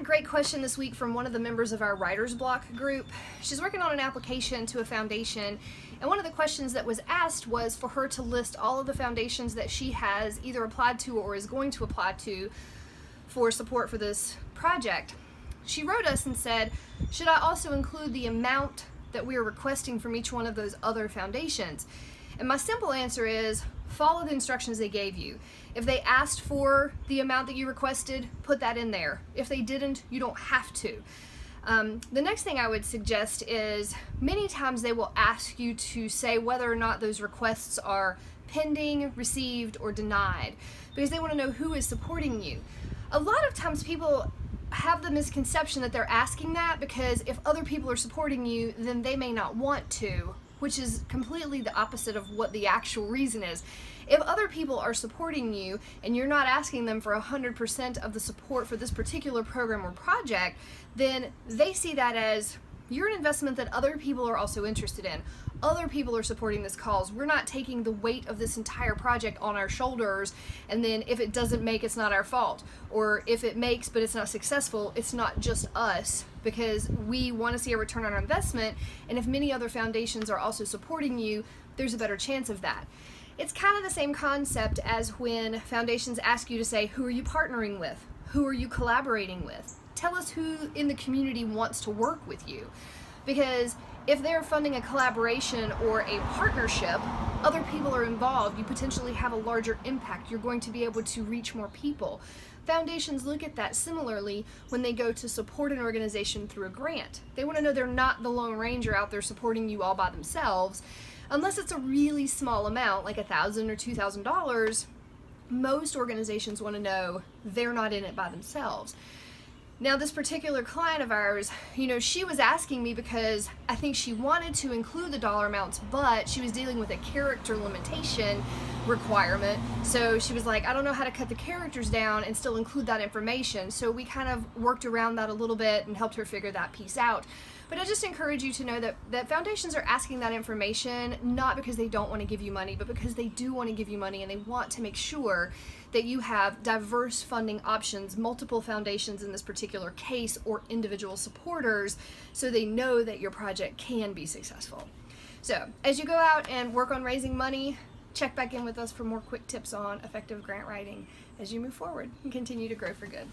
great question this week from one of the members of our writer's block group. She's working on an application to a foundation, and one of the questions that was asked was for her to list all of the foundations that she has either applied to or is going to apply to for support for this project. She wrote us and said, should I also include the amount that we are requesting from each one of those other foundations? And my simple answer is, follow the instructions they gave you. If they asked for the amount that you requested, put that in there. If they didn't, you don't have to. The next thing I would suggest is many times they will ask you to say whether or not those requests are pending, received, or denied, because they want to know who is supporting you. A lot of times people have the misconception that they're asking that because if other people are supporting you, then they may not want to, which is completely the opposite of what the actual reason is. If other people are supporting you and you're not asking them for 100% of the support for this particular program or project, then they see that as you're an investment that other people are also interested in. Other people are supporting this cause. We're not taking the weight of this entire project on our shoulders, and then if it doesn't make, it's not our fault. Or if it makes but it's not successful, it's not just us, because we want to see a return on our investment, and if many other foundations are also supporting you, there's a better chance of that. It's kind of the same concept as when foundations ask you to say, who are you partnering with? Who are you collaborating with? Tell us who in the community wants to work with you. Because if they're funding a collaboration or a partnership, other people are involved, you potentially have a larger impact. You're going to be able to reach more people. Foundations look at that similarly when they go to support an organization through a grant. They want to know they're not the Lone Ranger out there supporting you all by themselves. Unless it's a really small amount, like $1,000 or $2,000, most organizations want to know they're not in it by themselves. Now, this particular client of ours, she was asking me because I think she wanted to include the dollar amounts, but she was dealing with a character limitation requirement. So she was like, I don't know how to cut the characters down and still include that information. So we kind of worked around that a little bit and helped her figure that piece out. But I just encourage you to know that foundations are asking that information not because they don't want to give you money, but because they do want to give you money, and they want to make sure that you have diverse funding options, multiple foundations in this particular case, or individual supporters, so they know that your project can be successful. So as you go out and work on raising money, check back in with us for more quick tips on effective grant writing as you move forward and continue to grow for good.